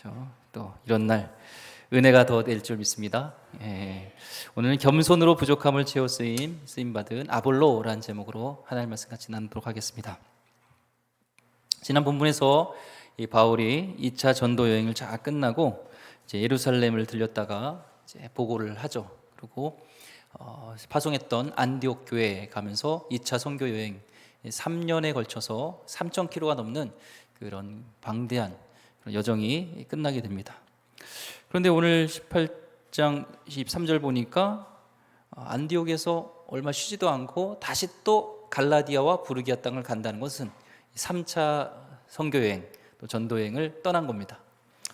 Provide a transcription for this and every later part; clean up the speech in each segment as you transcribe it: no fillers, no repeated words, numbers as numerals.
그렇죠. 또 이런 날 은혜가 더 될 줄 믿습니다. 오늘은 겸손으로 부족함을 채워 쓰임 받은 아볼로라는 제목으로 하나님 말씀 같이 나누도록 하겠습니다. 지난 본문에서 이 바울이 2차 전도 여행을 잘 끝나고 이제 예루살렘을 들렸다가 이제 보고를 하죠. 그리고 파송했던 안디옥 교회에 가면서 2차 선교 여행 3년에 걸쳐서 3,000km가 넘는 그런 방대한 여정이 끝나게 됩니다. 그런데 오늘 18장 23절 보니까 안디옥에서 얼마 쉬지도 않고 다시 또 갈라디아와 부르기아 땅을 간다는 것은 3차 선교여행 또 전도여행을 떠난 겁니다.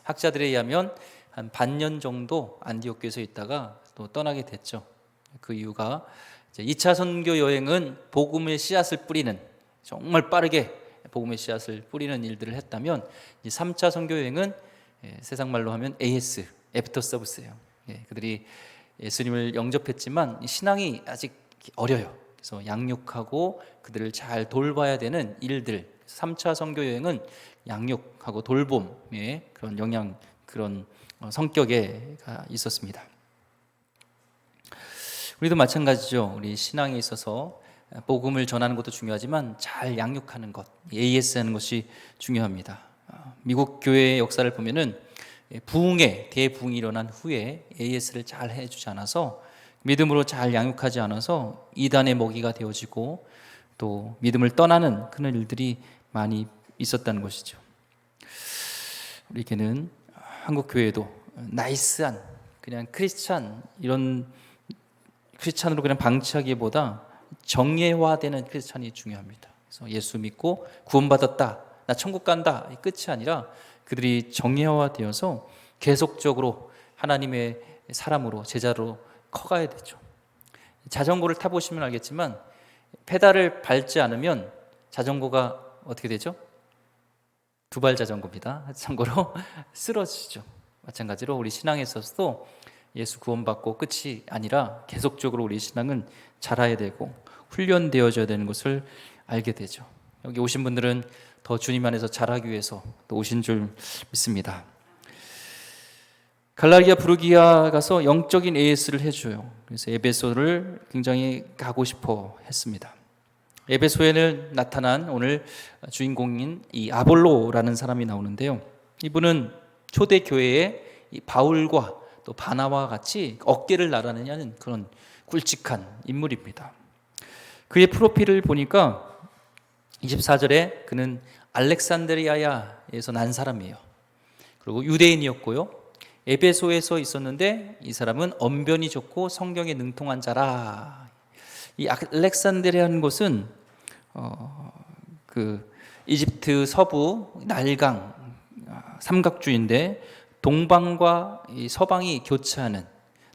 학자들에 의하면 한 반년 정도 안디옥 교회에서 있다가 또 떠나게 됐죠. 그 이유가 이제 2차 선교 여행은 복음의 씨앗을 뿌리는, 정말 빠르게 복음의 씨앗을 뿌리는 일들을 했다면 3차 선교 여행은 세상 말로 하면 AS, 애프터 서비스예요. 그들이 예수님을 영접했지만 신앙이 아직 어려요. 그래서 양육하고 그들을 잘 돌봐야 되는 일들, 3차 선교 여행은 양육하고 돌봄의 그런 영향, 그런 성격에 있었습니다. 우리도 마찬가지죠. 우리 신앙에 있어서 복음을 전하는 것도 중요하지만 잘 양육하는 것, AS 하는 것이 중요합니다. 미국 교회의 역사를 보면은 대부흥이 일어난 후에 AS를 잘 해주지 않아서, 믿음으로 잘 양육하지 않아서 이단의 먹이가 되어지고 또 믿음을 떠나는 그런 일들이 많이 있었다는 것이죠. 우리에게는 한국 교회도 나이스한 그냥 이런 크리스찬으로 그냥 방치하기보다 정예화되는 크리스찬이 중요합니다. 그래서 예수 믿고 구원받았다, 나 천국 간다, 이 끝이 아니라 그들이 정예화되어서 계속적으로 하나님의 사람으로, 제자로 커가야 되죠. 자전거를 타보시면 알겠지만 페달을 밟지 않으면 자전거가 어떻게 되죠? 두발 자전거입니다. 참고로 쓰러지죠. 마찬가지로 우리 신앙에 있어서도 예수 구원받고 끝이 아니라 계속적으로 우리 신앙은 자라야 되고 훈련되어져야 되는 것을 알게 되죠. 여기 오신 분들은 더 주님 안에서 자라기 위해서 또 오신 줄 믿습니다. 갈라디아 부르기아 가서 영적인 AS를 해줘요. 그래서 에베소를 굉장히 가고 싶어 했습니다. 에베소에는 나타난 오늘 주인공인 이 아볼로라는 사람이 나오는데요. 이분은 초대 교회의 이 바울과 또 바나바와 같이 어깨를 나란히하는 그런 굵직한 인물입니다. 그의 프로필을 보니까 24절에 그는 알렉산드리아에서 난 사람이에요. 그리고 유대인이었고요. 에베소에서 있었는데 이 사람은 언변이 좋고 성경에 능통한 자라. 이 알렉산드리아라는 곳은 그 이집트 서부 나일강 삼각주인데 동방과 이 서방이 교차하는,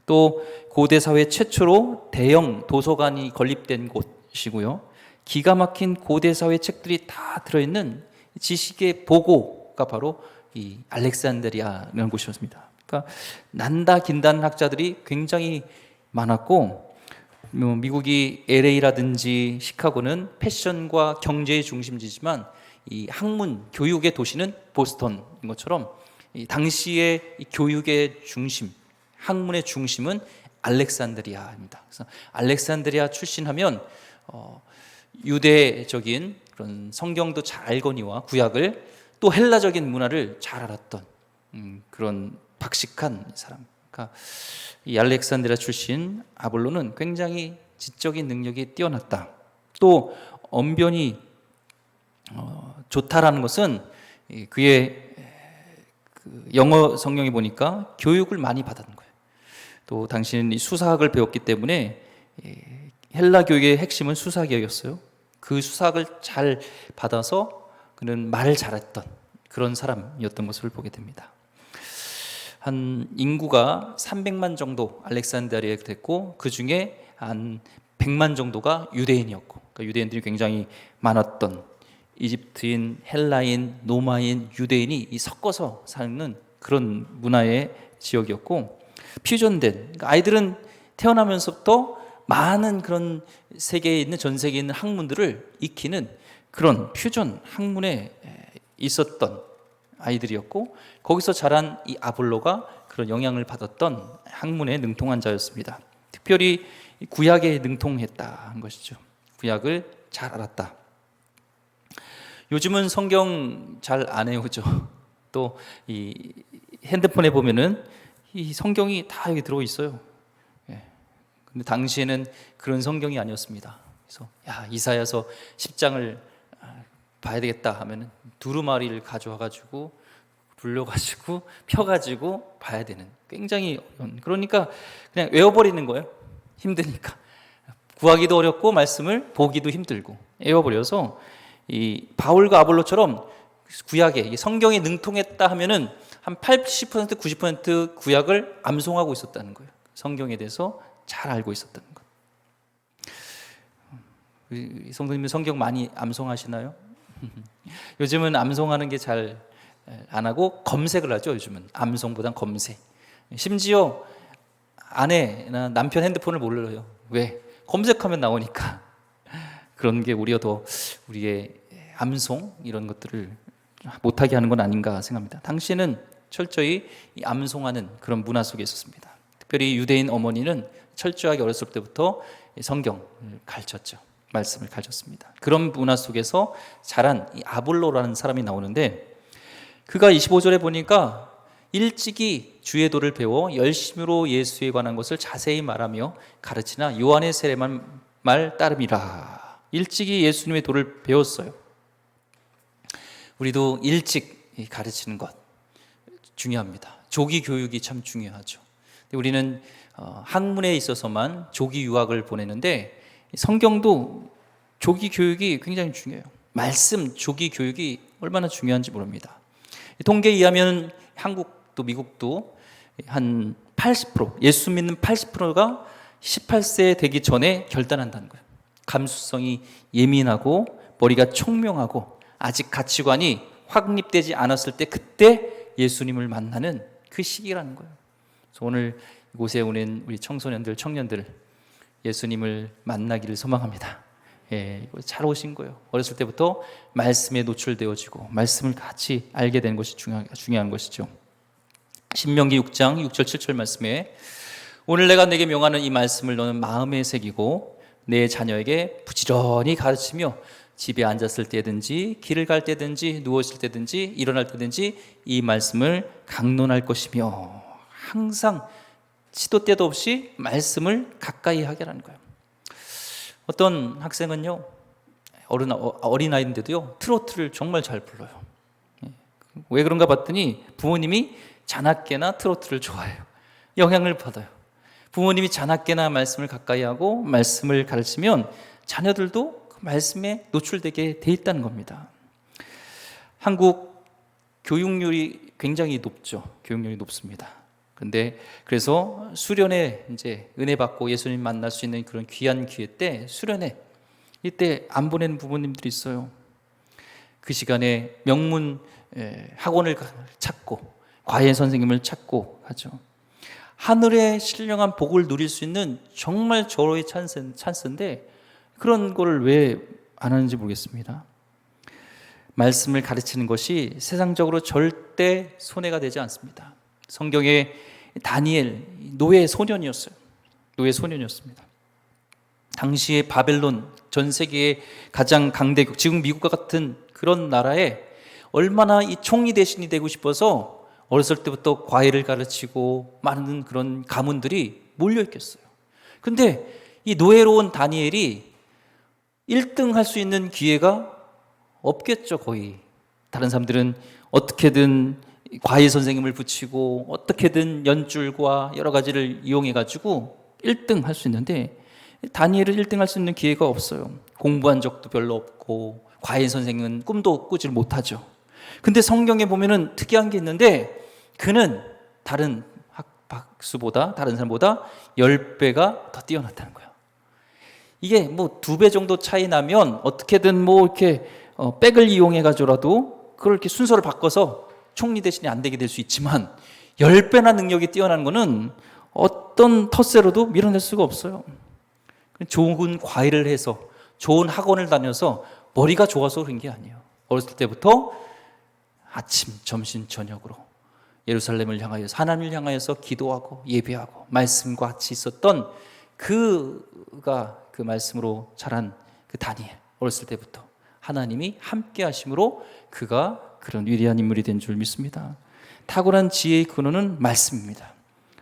또 고대 사회 최초로 대형 도서관이 건립된 곳이고요. 기가 막힌 고대 사회 책들이 다 들어있는 지식의 보고가 바로 이 알렉산드리아라는 곳이었습니다. 그러니까 난다 긴다는 학자들이 굉장히 많았고, 미국이 LA라든지 시카고는 패션과 경제의 중심지지만 이 학문, 교육의 도시는 보스턴인 것처럼 이 당시의 이 교육의 중심, 학문의 중심은 알렉산드리아입니다. 그래서 알렉산드리아 출신하면 유대적인 그런 성경도 잘 알거니와 구약을, 또 헬라적인 문화를 잘 알았던 그런 박식한 사람. 그러니까 이 알렉산드리아 출신 아볼로는 굉장히 지적인 능력이 뛰어났다. 또 언변이 좋다라는 것은 그의 영어 성경에 보니까 교육을 많이 받았는 거예요. 또 당신은 수사학을 배웠기 때문에 헬라 교육의 핵심은 수사학이었어요. 그 수사학을 잘 받아서 그는 말을 잘했던 그런 사람이었던 것을 보게 됩니다. 한 인구가 300만 정도 알렉산드리아에 됐고, 그 중에 한 100만 정도가 유대인이었고, 그러니까 유대인들이 굉장히 많았던 이집트인, 헬라인, 로마인, 유대인이 섞어서 사는 그런 문화의 지역이었고, 퓨전된, 그러니까 아이들은 태어나면서부터 많은 그런 세계에 있는, 전 세계에 있는 학문들을 익히는 그런 퓨전 학문에 있었던 아이들이었고 거기서 자란 이 아볼로가 그런 영향을 받았던 학문에 능통한 자였습니다. 특별히 구약에 능통했다는 것이죠. 구약을 잘 알았다. 요즘은 성경 잘 안 외우죠. 또 이 핸드폰에 보면은 이 성경이 다 여기 들어 있어요. 근데 당시에는 그런 성경이 아니었습니다. 그래서 이사야서 10장을 봐야 되겠다 하면은 두루마리를 가져와 가지고 불려가지고 펴가지고 봐야 되는 굉장히 어려운, 그러니까 그냥 외워버리는 거예요. 힘드니까 구하기도 어렵고 말씀을 보기도 힘들고 외워버려서 이 바울과 아볼로처럼 구약에 성경에 능통했다 하면은 한 80% 90% 구약을 암송하고 있었다는 거예요. 성경에 대해서 잘 알고 있었다는 것. 성도님은 성경 많이 암송하시나요? 요즘은 암송하는 게 잘 안 하고 검색을 하죠. 요즘은 암송보단 검색. 심지어 아내나 남편 핸드폰을 몰라요. 왜? 검색하면 나오니까. 그런 게 오히려 더 우리의 암송 이런 것들을 못하게 하는 건 아닌가 생각합니다. 당시에는 철저히 암송하는 그런 문화 속에 있었습니다. 특별히 유대인 어머니는 철저하게 어렸을 때부터 성경을 가르쳤죠. 말씀을 가르쳤습니다. 그런 문화 속에서 자란 이 아볼로라는 사람이 나오는데 그가 25절에 보니까 일찍이 주의 도를 배워 열심으로 예수에 관한 것을 자세히 말하며 가르치나 요한의 세례만 말 따름이라. 일찍이 예수님의 도를 배웠어요. 우리도 일찍 가르치는 것 중요합니다. 조기 교육이 참 중요하죠. 우리는 학문에 있어서만 조기 유학을 보내는데 성경도 조기 교육이 굉장히 중요해요. 말씀 조기 교육이 얼마나 중요한지 모릅니다. 통계에 의하면 한국도 미국도 한 80% 예수 믿는 80%가 18세 되기 전에 결단한다는 거예요. 감수성이 예민하고 머리가 총명하고 아직 가치관이 확립되지 않았을 때 그때 예수님을 만나는 그 시기라는 거예요. 그래서 오늘 이곳에 오는 우리 청소년들, 청년들 예수님을 만나기를 소망합니다. 잘 오신 거예요. 어렸을 때부터 말씀에 노출되어지고 말씀을 같이 알게 되는 것이 중요한 것이죠. 신명기 6장 6절 7절 말씀에 오늘 내가 내게 명하는 이 말씀을 너는 마음에 새기고 내 자녀에게 부지런히 가르치며 집에 앉았을 때든지 길을 갈 때든지 누웠을 때든지 일어날 때든지 이 말씀을 강론할 것이며 항상 시도 때도 없이 말씀을 가까이 하게 하는 거예요. 어떤 학생은요 어린아이인데도요 트로트를 정말 잘 불러요. 왜 그런가 봤더니 부모님이 자나깨나 트로트를 좋아해요. 영향을 받아요. 부모님이 자나깨나 말씀을 가까이 하고 말씀을 가르치면 자녀들도 그 말씀에 노출되게 돼 있다는 겁니다. 한국 교육률이 굉장히 높죠. 교육률이 높습니다. 근데 그래서 수련회 이제 은혜 받고 예수님 만날 수 있는 그런 귀한 기회 때 수련회 이때 안 보내는 부모님들이 있어요. 그 시간에 명문 학원을 찾고 과외 선생님을 찾고 하죠. 하늘의 신령한 복을 누릴 수 있는 정말 절호의 찬스인데 그런 걸 왜 안 하는지 모르겠습니다. 말씀을 가르치는 것이 세상적으로 절대 손해가 되지 않습니다. 성경에 다니엘 노예 소년이었어요. 노예 소년이었습니다. 당시에 바벨론 전 세계의 가장 강대국, 지금 미국과 같은 그런 나라에 얼마나 이 총리 대신이 되고 싶어서 어렸을 때부터 과외를 가르치고 많은 그런 가문들이 몰려 있겠어요. 근데 이 노예로 온 다니엘이 1등 할 수 있는 기회가 없겠죠, 거의. 다른 사람들은 어떻게든 과외 선생님을 붙이고 어떻게든 연줄과 여러 가지를 이용해가지고 1등 할 수 있는데 다니엘은 1등 할 수 있는 기회가 없어요. 공부한 적도 별로 없고 과외 선생님은 꿈도 꾸질 못하죠. 근데 성경에 보면은 특이한 게 있는데 그는 다른 박수보다 다른 사람보다 10배가 더 뛰어났다는 거예요. 이게 뭐 2배 정도 차이 나면 어떻게든 뭐 이렇게 백을 이용해 가지고라도 그걸 이렇게 순서를 바꿔서 총리 대신에 안 되게 될 수 있지만 10배나 능력이 뛰어난 거는 어떤 텃세로도 밀어낼 수가 없어요. 좋은 과외를 해서 좋은 학원을 다녀서 머리가 좋아서 그런 게 아니에요. 어렸을 때부터 아침, 점심, 저녁으로 예루살렘을 향하여서 하나님을 향하여서 기도하고 예배하고 말씀과 같이 있었던 그가 그 말씀으로 자란 그 다니엘, 어렸을 때부터 하나님이 함께 하심으로 그가 그런 위대한 인물이 된 줄 믿습니다. 탁월한 지혜의 근원은 말씀입니다.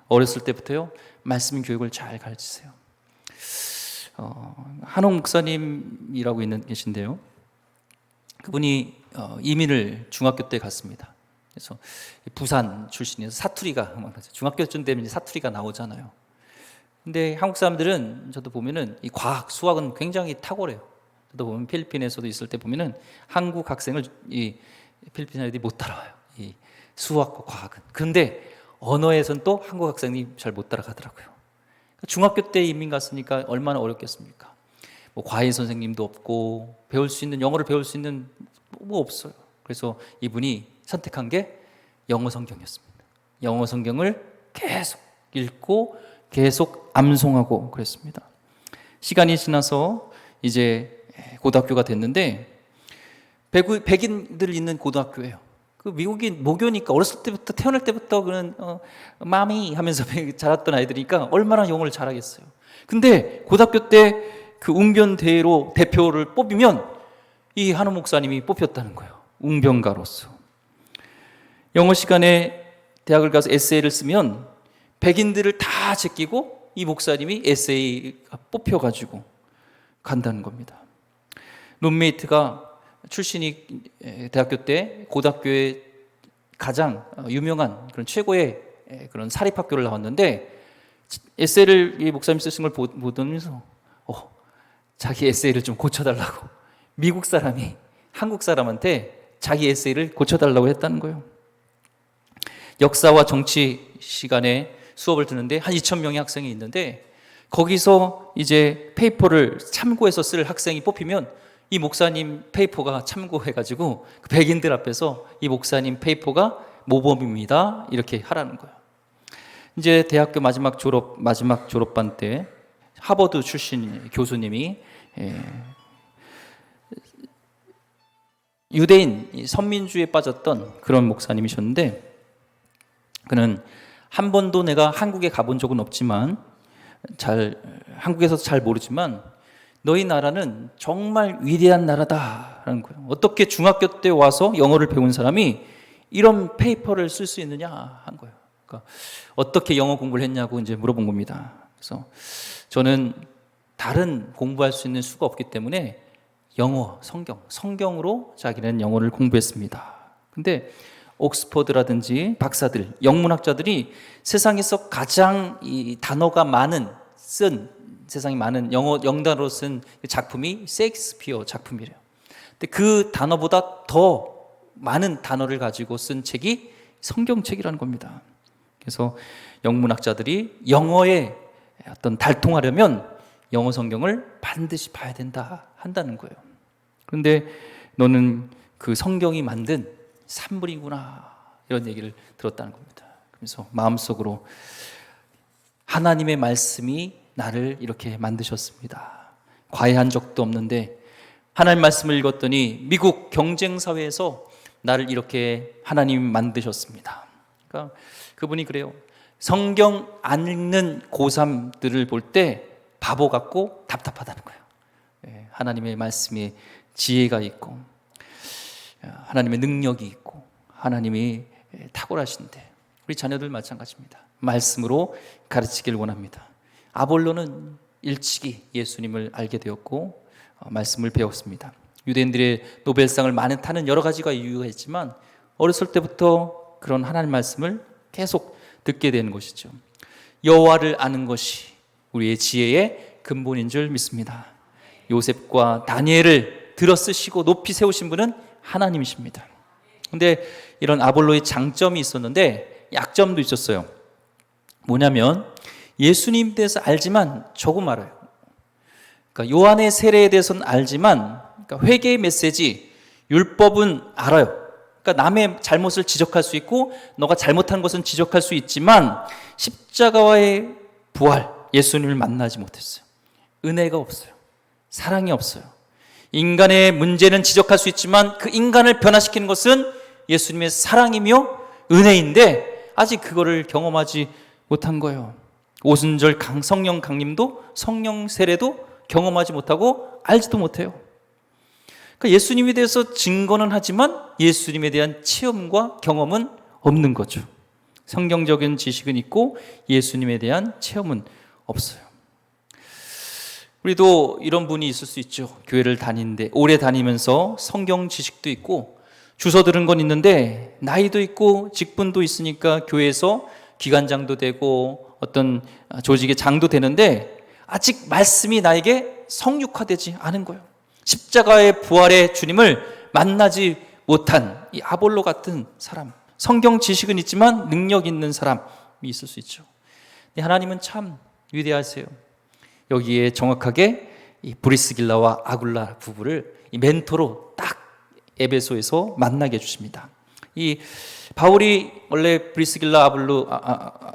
어렸을 때부터요 말씀 교육을 잘 가르치세요. 한옥 목사님이라고 계신데요, 그분이 이민을 중학교 때 갔습니다. 그래서 부산 출신이어서 사투리가, 중학교쯤 되면 사투리가 나오잖아요. 근데 한국 사람들은 저도 보면은 이 과학, 수학은 굉장히 탁월해요. 저도 보면 필리핀에서도 있을 때 보면은 한국 학생을 이 필리핀 애들이 못 따라와요. 이 수학과 과학은. 그런데 언어에선 또 한국 학생이 잘 못 따라가더라고요. 중학교 때 이민 갔으니까 얼마나 어렵겠습니까? 뭐 과외 선생님도 없고 배울 수 있는, 영어를 배울 수 있는 뭐 없어요. 그래서 이분이 선택한 게 영어 성경이었습니다. 영어 성경을 계속 읽고 계속 암송하고 그랬습니다. 시간이 지나서 이제 고등학교가 됐는데 백인들 있는 고등학교예요. 그 미국인 모교니까 어렸을 때부터, 태어날 때부터 그런 마미 하면서 자랐던 아이들이니까 얼마나 영어를 잘하겠어요. 근데 고등학교 때 그 웅변 대회로 대표를 뽑으면 이 한우 목사님이 뽑혔다는 거예요. 웅변가로서. 영어 시간에 대학을 가서 에세이를 쓰면 백인들을 다 제끼고 이 목사님이 에세이가 뽑혀가지고 간다는 겁니다. 룸메이트가 출신이 대학교 때 고등학교에 가장 유명한 그런 최고의 그런 사립학교를 나왔는데 에세이를 이 목사님 쓰신 걸 보면서 자기 에세이를 좀 고쳐달라고, 미국 사람이 한국 사람한테 자기 에세이를 고쳐달라고 했다는 거예요. 역사와 정치 시간에 수업을 듣는데 한 2,000명의 학생이 있는데 거기서 이제 페이퍼를 참고해서 쓸 학생이 뽑히면 이 목사님 페이퍼가 참고해가지고 그 백인들 앞에서 이 목사님 페이퍼가 모범입니다 이렇게 하라는 거예요. 이제 대학교 마지막 졸업반 때 하버드 출신 교수님이 유대인 선민주의에 빠졌던 그런 목사님이셨는데, 그는 한 번도 내가 한국에 가본 적은 없지만 한국에서 잘 모르지만 너희 나라는 정말 위대한 나라다라는 거예요. 어떻게 중학교 때 와서 영어를 배운 사람이 이런 페이퍼를 쓸 수 있느냐 한 거예요. 그러니까 어떻게 영어 공부를 했냐고 이제 물어본 겁니다. 그래서 저는 다른 공부할 수 있는 수가 없기 때문에 영어, 성경으로 자기는 영어를 공부했습니다. 근데 옥스퍼드라든지 박사들, 영문학자들이 세상에서 가장 이 단어가 세상에 많은 영단어로 쓴 작품이 셰익스피어 작품이래요. 근데 그 단어보다 더 많은 단어를 가지고 쓴 책이 성경책이라는 겁니다. 그래서 영문학자들이 영어에 어떤 달통하려면 영어 성경을 반드시 봐야 된다 한다는 거예요. 그런데 너는 그 성경이 만든 산물이구나 이런 얘기를 들었다는 겁니다. 그래서 마음속으로 하나님의 말씀이 나를 이렇게 만드셨습니다. 과외한 적도 없는데 하나님 말씀을 읽었더니 미국 경쟁사회에서 나를 이렇게 하나님이 만드셨습니다. 그러니까 그분이 그래요. 성경 안 읽는 고3들을 볼 때 바보 같고 답답하다는 거예요. 하나님의 말씀에 지혜가 있고 하나님의 능력이 있고 하나님이 탁월하신데 우리 자녀들 마찬가지입니다. 말씀으로 가르치기를 원합니다. 아볼로는 일찍이 예수님을 알게 되었고 말씀을 배웠습니다. 유대인들의 노벨상을 많이 타는 여러 가지가 이유가 있지만 어렸을 때부터 그런 하나님 말씀을 계속 듣게 되는 것이죠. 여호와를 아는 것이 우리의 지혜의 근본인 줄 믿습니다. 요셉과 다니엘을 들어 쓰시고 높이 세우신 분은 하나님이십니다. 그런데 이런 아볼로의 장점이 있었는데 약점도 있었어요. 뭐냐면 예수님 대해서 알지만 조금 알아요. 그러니까 요한의 세례에 대해서는 알지만, 그러니까 회개의 메시지, 율법은 알아요. 그러니까 남의 잘못을 지적할 수 있고 너가 잘못한 것은 지적할 수 있지만 십자가와의 부활, 예수님을 만나지 못했어요. 은혜가 없어요. 사랑이 없어요. 인간의 문제는 지적할 수 있지만 그 인간을 변화시키는 것은 예수님의 사랑이며 은혜인데 아직 그거를 경험하지 못한 거예요. 오순절 성령 강림도 성령 세례도 경험하지 못하고 알지도 못해요. 그러니까 예수님에 대해서 증거는 하지만 예수님에 대한 체험과 경험은 없는 거죠. 성경적인 지식은 있고 예수님에 대한 체험은 없어요. 우리도 이런 분이 있을 수 있죠. 교회를 다니는데 오래 다니면서 성경 지식도 있고 주워 들은 건 있는데 나이도 있고 직분도 있으니까 교회에서 기관장도 되고 어떤 조직의 장도 되는데 아직 말씀이 나에게 성육화되지 않은 거예요. 십자가의 부활의 주님을 만나지 못한 이 아볼로 같은 사람, 성경 지식은 있지만 능력 있는 사람이 있을 수 있죠. 하나님은 참 위대하세요. 여기에 정확하게 이 브리스길라와 아굴라 부부를 이 멘토로 딱 에베소에서 만나게 해주십니다. 이 바울이 원래 브리스길라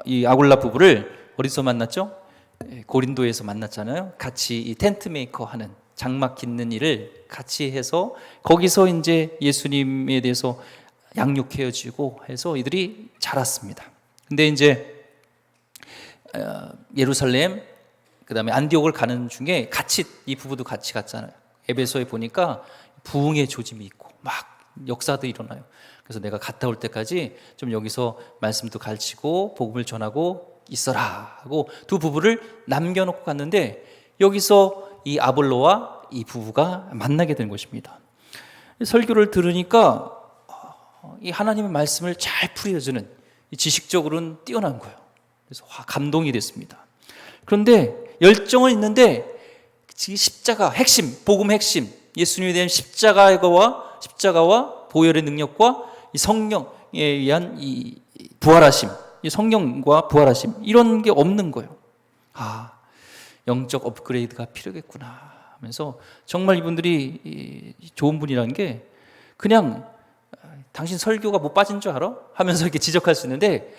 이 아굴라 부부를 어디서 만났죠? 고린도에서 만났잖아요. 같이 이 텐트 메이커 하는 장막 깃는 일을 같이 해서 거기서 이제 예수님에 대해서 양육해주고 해서 이들이 자랐습니다. 근데 이제 예루살렘 그다음에 안디옥을 가는 중에 같이 이 부부도 같이 갔잖아요. 에베소에 보니까 부흥의 조짐이 있고 막 역사도 일어나요. 그래서 내가 갔다 올 때까지 좀 여기서 말씀도 가르치고 복음을 전하고 있어라 하고 두 부부를 남겨놓고 갔는데 여기서 이 아볼로와 이 부부가 만나게 된 것입니다. 설교를 들으니까 이 하나님의 말씀을 잘 풀이해주는 지식적으로는 뛰어난 거예요. 그래서 감동이 됐습니다. 그런데 열정은 있는데 십자가 핵심, 복음 핵심, 예수님에 대한 십자가와 보혈의 능력과 이 성령에 의한 이 부활하심, 이 성령과 부활하심 이런 게 없는 거예요. 영적 업그레이드가 필요겠구나 하면서 정말 이분들이 좋은 분이라는 게 그냥 당신 설교가 뭐 빠진 줄 알아? 하면서 이렇게 지적할 수 있는데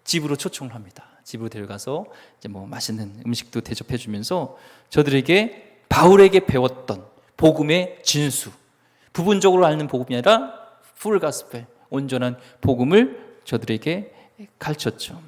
집으로 초청을 합니다. 집으로 데려가서 이제 뭐 맛있는 음식도 대접해 주면서 저들에게 바울에게 배웠던 복음의 진수, 부분적으로 앓는 복음이 아니라 풀 가스펠, 온전한 복음을 저들에게 가르쳤죠.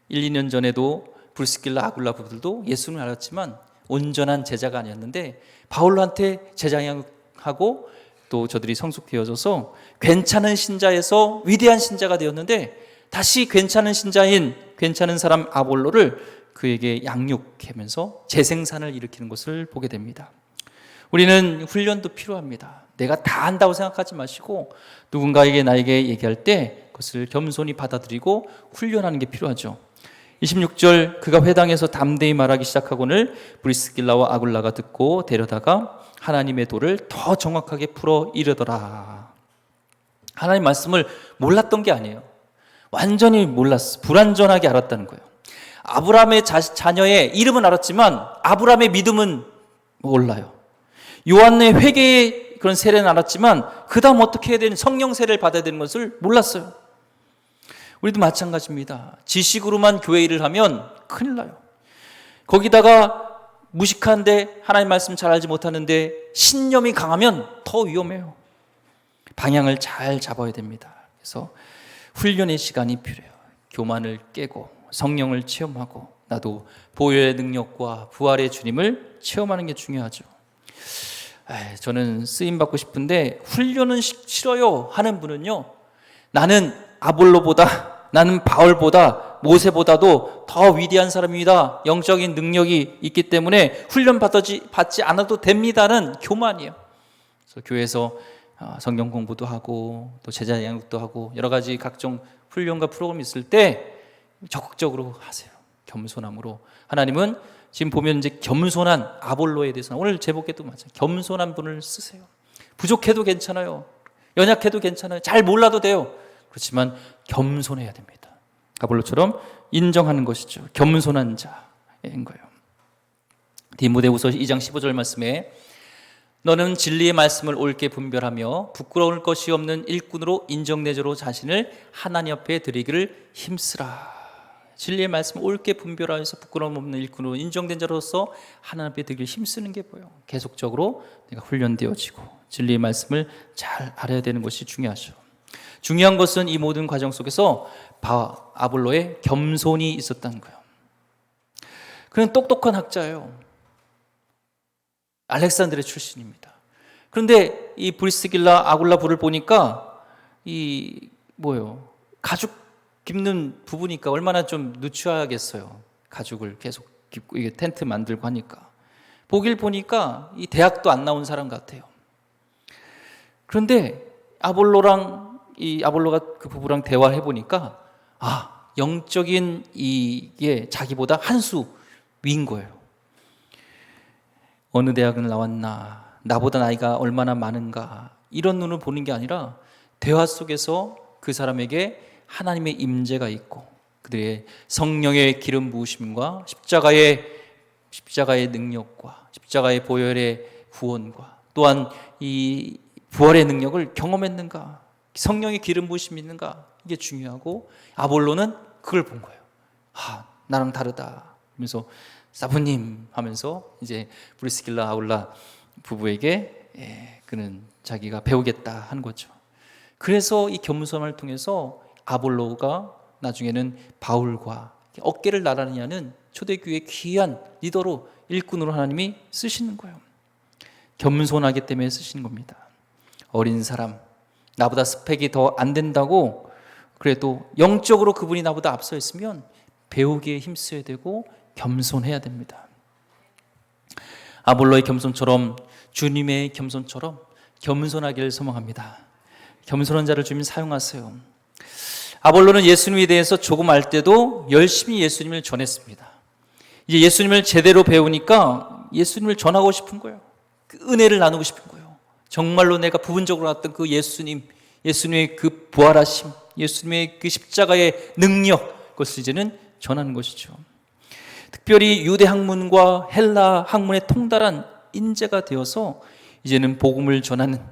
1, 2년 전에도 브리스길라 아굴라 부부들도 예수를 알았지만 온전한 제자가 아니었는데 바울한테 제자 양육하고 또 저들이 성숙되어져서 괜찮은 신자에서 위대한 신자가 되었는데 다시 괜찮은 신자인 괜찮은 사람 아볼로를 그에게 양육하면서 재생산을 일으키는 것을 보게 됩니다. 우리는 훈련도 필요합니다. 내가 다 안다고 생각하지 마시고 누군가에게 나에게 얘기할 때 그것을 겸손히 받아들이고 훈련하는 게 필요하죠. 26절 그가 회당에서 담대히 말하기 시작하고는 브리스길라와 아굴라가 듣고 데려다가 하나님의 도를 더 정확하게 풀어 이르더라. 하나님 말씀을 몰랐던 게 아니에요. 완전히 몰랐어. 불완전하게 알았다는 거예요. 아브라함의 자녀의 이름은 알았지만 아브라함의 믿음은 몰라요. 요한의 회개의 그런 세례는 알았지만 그 다음 어떻게 해야 되는 성령 세례를 받아야 되는 것을 몰랐어요. 우리도 마찬가지입니다. 지식으로만 교회 일을 하면 큰일 나요. 거기다가 무식한데 하나님 말씀 잘 알지 못하는데 신념이 강하면 더 위험해요. 방향을 잘 잡아야 됩니다. 그래서 훈련의 시간이 필요해요. 교만을 깨고 성령을 체험하고 나도 보혈의 능력과 부활의 주님을 체험하는 게 중요하죠. 저는 쓰임받고 싶은데 훈련은 싫어요 하는 분은요, 나는 아볼로보다 나는 바울보다 모세보다도 더 위대한 사람입니다. 영적인 능력이 있기 때문에 훈련 받지 않아도 됩니다는 교만이에요. 그래서 교회에서 성경 공부도 하고 또 제자 양육도 하고 여러 가지 각종 훈련과 프로그램이 있을 때 적극적으로 하세요. 겸손함으로. 하나님은 지금 보면 이제 겸손한 아볼로에 대해서 오늘 제목에도 맞아요. 겸손한 분을 쓰세요. 부족해도 괜찮아요. 연약해도 괜찮아요. 잘 몰라도 돼요. 그렇지만 겸손해야 됩니다. 아볼로처럼 인정하는 것이죠. 겸손한 자인 거예요. 디모데후서 2장 15절 말씀에 너는 진리의 말씀을 옳게 분별하며 부끄러울 것이 없는 일꾼으로 인정내조로 자신을 하나님 앞에 드리기를 힘쓰라. 진리의 말씀을 옳게 분별하여서 부끄러움 없는 일꾼으로 인정된 자로서 하나님 앞에 드리기를 힘쓰는 게 보여요. 계속적으로 내가 훈련되어지고 진리의 말씀을 잘 알아야 되는 것이 중요하죠. 중요한 것은 이 모든 과정 속에서 아볼로의 겸손이 있었다는 거예요. 그는 똑똑한 학자예요. 알렉산드리아 출신입니다. 그런데 이 브리스길라 아굴라 부를 보니까 가죽 깁는 부부니까 얼마나 좀 누추하겠어요. 가죽을 계속 깁고 이게 텐트 만들고 하니까. 보길 보니까 이 대학도 안 나온 사람 같아요. 그런데 아볼로가 그 부부랑 대화해 보니까 영적인 이게 자기보다 한 수 위인 거예요. 어느 대학을 나왔나, 나보다 나이가 얼마나 많은가, 이런 눈을 보는 게 아니라 대화 속에서 그 사람에게 하나님의 임재가 있고 그들의 성령의 기름 부으심과 십자가의 능력과 십자가의 보혈의 구원과 또한 이 부활의 능력을 경험했는가, 성령의 기름 부으심이 있는가, 이게 중요하고 아볼로는 그걸 본 거예요. 나랑 다르다 하면서 사부님 하면서 이제 브리스길라 아굴라 부부에게 그는 자기가 배우겠다 한 거죠. 그래서 이 겸손함을 통해서 아볼로가 나중에는 바울과 어깨를 나란히 하는 초대교회의 귀한 리더로 일꾼으로 하나님이 쓰시는 거예요. 겸손하기 때문에 쓰시는 겁니다. 어린 사람, 나보다 스펙이 더 안 된다고 그래도 영적으로 그분이 나보다 앞서 있으면 배우기에 힘써야 되고 겸손해야 됩니다. 아볼로의 겸손처럼 주님의 겸손처럼 겸손하기를 소망합니다. 겸손한 자를 주님 사용하세요. 아볼로는 예수님에 대해서 조금 알 때도 열심히 예수님을 전했습니다. 이제 예수님을 제대로 배우니까 예수님을 전하고 싶은 거예요. 그 은혜를 나누고 싶은 거예요. 정말로 내가 부분적으로 알았던 그 예수님의 그 부활하심, 예수님의 그 십자가의 능력, 그것을 이제는 전하는 것이죠. 특별히 유대 학문과 헬라 학문에 통달한 인재가 되어서 이제는 복음을 전하는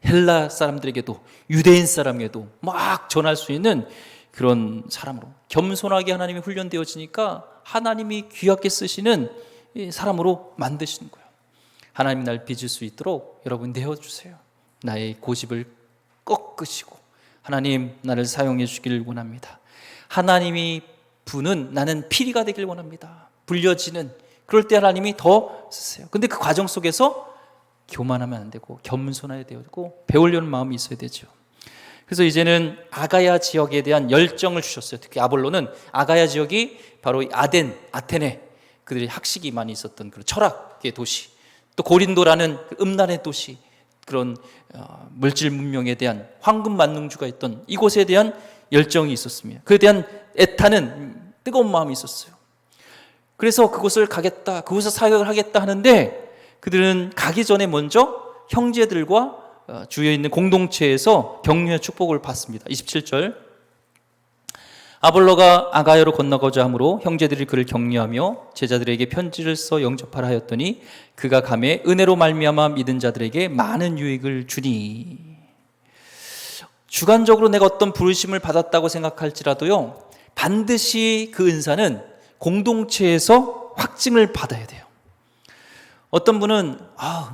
헬라 사람들에게도 유대인 사람에게도 막 전할 수 있는 그런 사람으로 겸손하게 하나님이 훈련되어지니까 하나님이 귀하게 쓰시는 사람으로 만드시는 거예요. 하나님 날 빚을 수 있도록 여러분 내어주세요. 나의 고집을 꺾으시고 하나님 나를 사용해 주기를 원합니다. 하나님이 부는 나는 피리가 되길 원합니다. 불려지는 그럴 때 하나님이 더 쓰세요. 근데 그 과정 속에서 교만하면 안 되고 겸손해야 되고 배우려는 마음이 있어야 되죠. 그래서 이제는 아가야 지역에 대한 열정을 주셨어요. 특히 아볼로는 아가야 지역이 바로 아테네 그들의 학식이 많이 있었던 그런 철학의 도시, 또 고린도라는 음란의 도시, 그런 물질 문명에 대한 황금 만능주가 있던 이곳에 대한 열정이 있었습니다. 그에 대한 애타는 뜨거운 마음이 있었어요. 그래서 그곳을 가겠다, 그곳에서 사역을 하겠다 하는데 그들은 가기 전에 먼저 형제들과 주위에 있는 공동체에서 격려의 축복을 받습니다. 27절 아볼로가 아가야로 건너가자 하므로 형제들이 그를 격려하며 제자들에게 편지를 써 영접하라 하였더니 그가 가매 은혜로 말미암아 믿은 자들에게 많은 유익을 주니. 주관적으로 내가 어떤 부르심을 받았다고 생각할지라도요, 반드시 그 은사는 공동체에서 확증을 받아야 돼요. 어떤 분은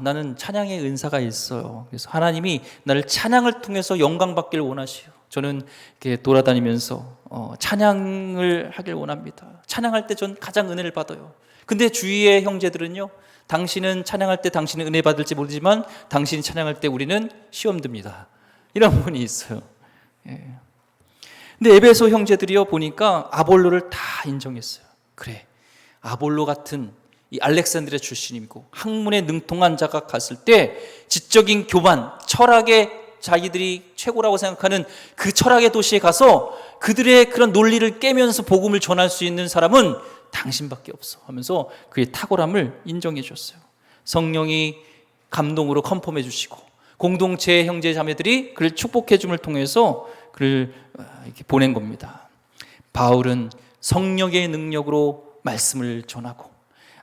나는 찬양의 은사가 있어요. 그래서 하나님이 나를 찬양을 통해서 영광 받길 원하시오. 저는 이렇게 돌아다니면서 찬양을 하길 원합니다. 찬양할 때 전 가장 은혜를 받아요. 근데 주위의 형제들은요, 당신은 찬양할 때 당신은 은혜 받을지 모르지만 당신이 찬양할 때 우리는 시험 듭니다. 이런 분이 있어요. 예. 근데 에베소 형제들이요 보니까 아볼로를 다 인정했어요. 그래, 아볼로 같은 이 알렉산드리아 출신이고 학문에 능통한 자가 갔을 때 지적인 교만, 철학의 자기들이 최고라고 생각하는 그 철학의 도시에 가서 그들의 그런 논리를 깨면서 복음을 전할 수 있는 사람은 당신밖에 없어 하면서 그의 탁월함을 인정해 줬어요. 성령이 감동으로 컨펌해 주시고 공동체의 형제 자매들이 그를 축복해 줌을 통해서 그를 이렇게 보낸 겁니다. 바울은 성령의 능력으로 말씀을 전하고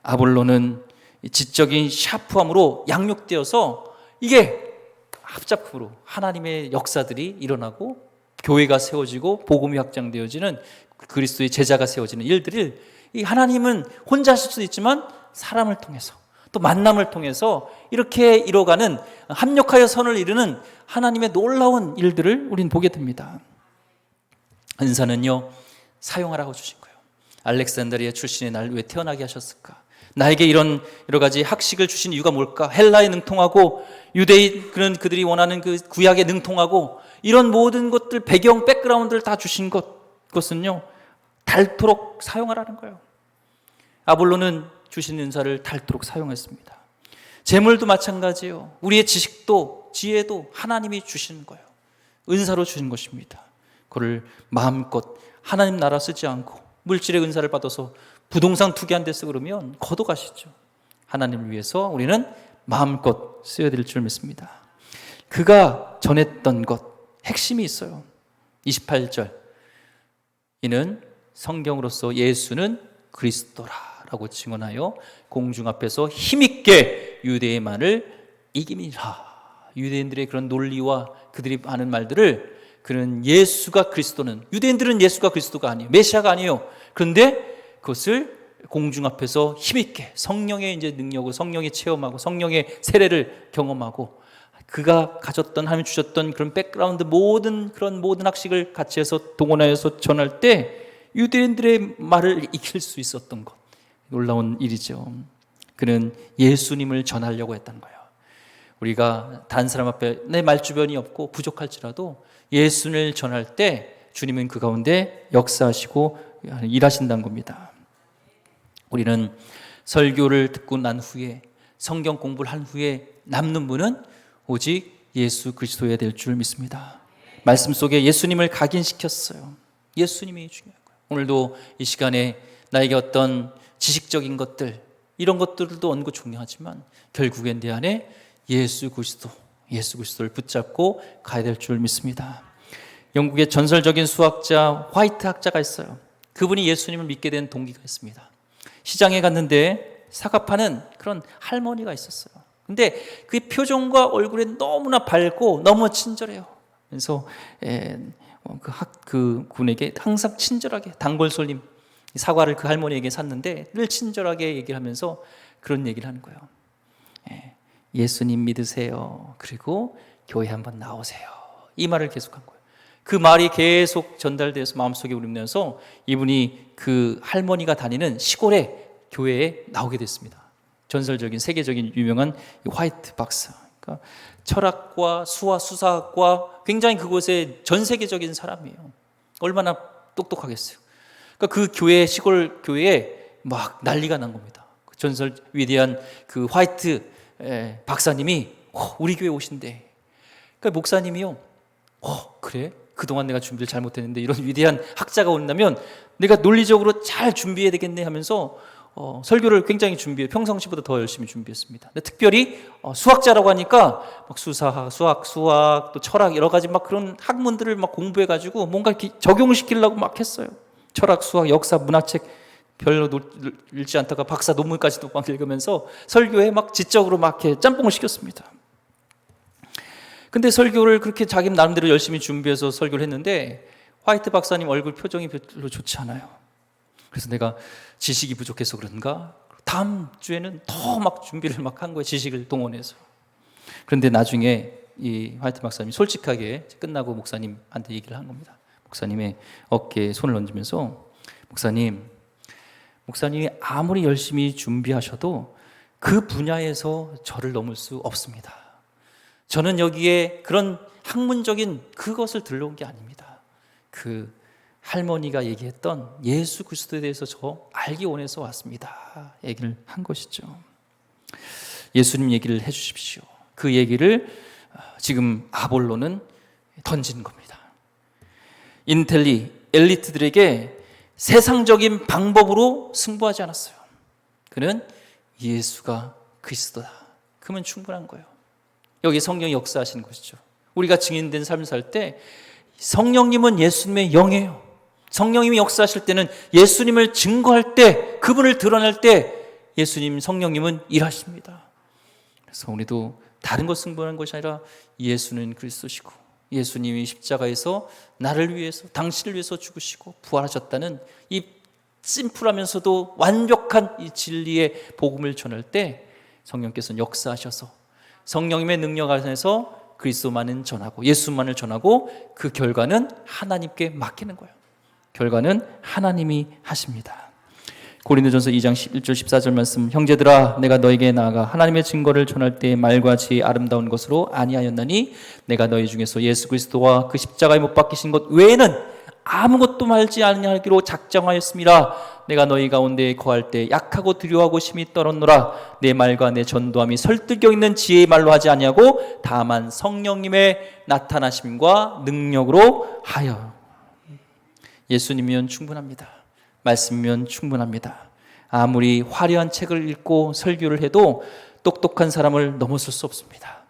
아볼로는 지적인 샤프함으로 양육되어서 이게 합작품으로 하나님의 역사들이 일어나고 교회가 세워지고 복음이 확장되어지는 그리스도의 제자가 세워지는 일들을 이 하나님은 혼자 하실 수도 있지만 사람을 통해서 또 만남을 통해서 이렇게 이뤄가는, 합력하여 선을 이루는 하나님의 놀라운 일들을 우리는 보게 됩니다. 은사는요, 사용하라고 주신 거예요. 알렉산드리아 출신의 날 왜 태어나게 하셨을까? 나에게 이런 여러 가지 학식을 주신 이유가 뭘까? 헬라에 능통하고 유대인 그들이 원하는 그 구약에 능통하고 이런 모든 것들, 배경, 백그라운드를 다 주신 그것은요, 닳도록 사용하라는 거예요. 아볼로는 주신 은사를 닳도록 사용했습니다. 재물도 마찬가지예요. 우리의 지식도 지혜도 하나님이 주시는 거예요. 은사로 주신 것입니다. 그걸 마음껏 하나님 나라 쓰지 않고 물질의 은사를 받아서 부동산 투기한 데 쓰고 그러면 거둬가시죠. 하나님을 위해서 우리는 마음껏 쓰여야 될 줄 믿습니다. 그가 전했던 것, 핵심이 있어요. 28절, 이는 성경으로서 예수는 그리스도라라고 증언하여 공중 앞에서 힘있게 유대의 말을 이김이라. 유대인들의 그런 논리와 그들이 하는 말들을, 그는 예수가 그리스도는, 유대인들은 예수가 그리스도가 아니에요, 메시아가 아니에요. 그런데 그것을 공중 앞에서 힘있게 성령의 이제 능력을, 성령의 체험하고 성령의 세례를 경험하고 그가 가졌던, 하나님 주셨던 그런 백그라운드, 모든 학식을 같이 해서 동원하여서 전할 때 유대인들의 말을 이길 수 있었던 것, 놀라운 일이죠. 그는 예수님을 전하려고 했다는 거예요. 우리가 다른 사람 앞에 내 말주변이 없고 부족할지라도 예수를 전할 때 주님은 그 가운데 역사하시고 일하신다는 겁니다. 우리는 설교를 듣고 난 후에, 성경 공부를 한 후에 남는 분은 오직 예수 그리스도여야 될 줄 믿습니다. 말씀 속에 예수님을 각인시켰어요. 예수님이 중요한 거예요. 오늘도 이 시간에 나에게 어떤 지식적인 것들, 이런 것들도 언고 중요하지만 결국엔 내 안에 예수 그리스도를 붙잡고 가야 될 줄 믿습니다. 영국의 전설적인 수학자 화이트 학자가 있어요. 그분이 예수님을 믿게 된 동기가 있습니다. 시장에 갔는데 사과 파는 그런 할머니가 있었어요. 근데 그 표정과 얼굴이 너무나 밝고 너무 친절해요. 그래서 그 분에게 항상 친절하게 단골손님 사과를 그 할머니에게 샀는데 늘 친절하게 얘기를 하면서 그런 얘기를 하는 거예요. 예수님 믿으세요. 그리고 교회 한번 나오세요. 이 말을 계속한 거예요. 그 말이 계속 전달돼서 마음속에 울리면서 이분이 그 할머니가 다니는 시골의 교회에 나오게 됐습니다. 전설적인 세계적인 유명한 화이트 박사, 그러니까 철학과 수사학과 굉장히 그곳에 전 세계적인 사람이에요. 얼마나 똑똑하겠어요. 그러니까 그 교회, 시골 교회에 막 난리가 난 겁니다. 전설 위대한 그 화이트 박사님이 우리 교회 오신대. 그러니까 목사님이요, 그래? 그동안 내가 준비를 잘못했는데 이런 위대한 학자가 온다면 내가 논리적으로 잘 준비해야 되겠네 하면서 설교를 굉장히 평상시보다 더 열심히 준비했습니다. 근데 특별히 수학자라고 하니까 막 수학, 또 철학, 여러 가지 막 그런 학문들을 막 공부해가지고 뭔가 이렇게 적용시키려고 막 했어요. 철학, 수학, 역사, 문화책 별로 읽지 않다가 박사 논문까지도 막 읽으면서 설교에 막 지적으로 막 이렇게 짬뽕을 시켰습니다. 근데 설교를 그렇게 자기 나름대로 열심히 준비해서 설교를 했는데 화이트 박사님 얼굴 표정이 별로 좋지 않아요. 그래서 내가 지식이 부족해서 그런가? 다음 주에는 더 막 준비를 막 한 거예요. 지식을 동원해서. 그런데 나중에 이 화이트 박사님이 솔직하게 끝나고 목사님한테 얘기를 한 겁니다. 목사님의 어깨에 손을 얹으면서 목사님이 아무리 열심히 준비하셔도 그 분야에서 저를 넘을 수 없습니다. 저는 여기에 그런 학문적인 그것을 들러온 게 아닙니다. 그 할머니가 얘기했던 예수 그리스도에 대해서 저 알기 원해서 왔습니다. 얘기를 한 것이죠. 예수님 얘기를 해 주십시오. 그 얘기를 지금 아볼로는 던진 겁니다. 엘리트들에게 세상적인 방법으로 승부하지 않았어요. 그는 예수가 그리스도다. 그러면 충분한 거예요. 여기 성령이 역사하시는 것이죠. 우리가 증인된 삶을 살 때 성령님은 예수님의 영이에요. 성령님이 역사하실 때는 예수님을 증거할 때, 그분을 드러낼 때 예수님, 성령님은 일하십니다. 그래서 우리도 다른 것 승부하는 것이 아니라 예수는 그리스도시고 예수님이 십자가에서 나를 위해서, 당신을 위해서 죽으시고 부활하셨다는 이 심플하면서도 완벽한 이 진리의 복음을 전할 때 성령께서는 역사하셔서 성령님의 능력 안에서 그리스도만을 전하고 예수만을 전하고 그 결과는 하나님께 맡기는 거예요. 결과는 하나님이 하십니다. 고린도전서 2장 1절 14절 말씀, 형제들아 내가 너에게 나아가 하나님의 증거를 전할 때 말과 지혜의 아름다운 것으로 아니하였나니 내가 너희 중에서 예수 그리스도와 그 십자가에 못 박히신 것 외에는 아무것도 말지 아니하기로 작정하였습니다. 내가 너희 가운데 거할 때 약하고 두려워하고 심히 떨었노라. 내 말과 내 전도함이 설득력 있는 지혜의 말로 하지 아니하고 다만 성령님의 나타나심과 능력으로 하여. 예수님이면 충분합니다. 말씀이면 충분합니다. 아무리 화려한 책을 읽고 설교를 해도 똑똑한 사람을 넘어설 수 없습니다.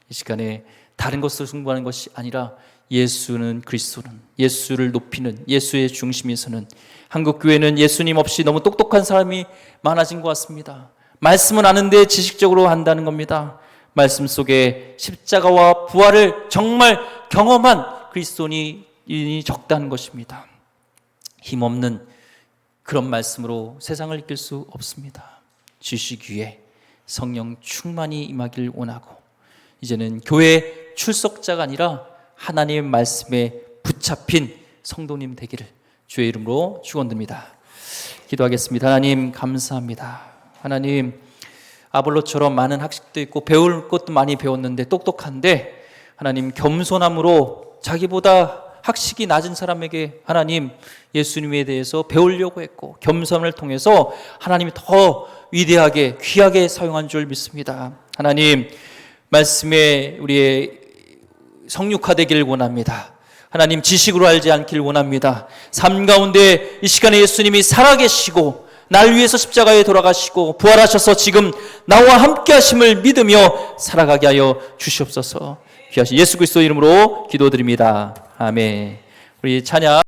이 시간에 다른 것을 승부하는 것이 아니라 예수는 그리스도는, 예수를 높이는, 예수의 중심에 서는, 한국교회는 예수님 없이 너무 똑똑한 사람이 많아진 것 같습니다. 말씀은 아는데 지식적으로 한다는 겁니다. 말씀 속에 십자가와 부활을 정말 경험한 그리스도인이 적다는 것입니다. 힘없는 그런 말씀으로 세상을 이길 수 없습니다. 지식 위에 성령 충만히 임하길 원하고, 이제는 교회 출석자가 아니라 하나님의 말씀에 붙잡힌 성도님 되기를 주의 이름으로 축원드립니다. 기도하겠습니다. 하나님 감사합니다. 하나님, 아볼로처럼 많은 학식도 있고 배울 것도 많이 배웠는데 똑똑한데, 하나님 겸손함으로 자기보다 학식이 낮은 사람에게 하나님 예수님에 대해서 배우려고 했고, 겸손을 통해서 하나님이 더 위대하게 귀하게 사용한 줄 믿습니다. 하나님 말씀에 우리의 성육화되기를 원합니다. 하나님 지식으로 알지 않기를 원합니다. 삶 가운데 이 시간에 예수님이 살아계시고 날 위해서 십자가에 돌아가시고 부활하셔서 지금 나와 함께 하심을 믿으며 살아가게 하여 주시옵소서. 귀하신 예수 그리스도 이름으로 기도드립니다. 아멘. 우리 찬양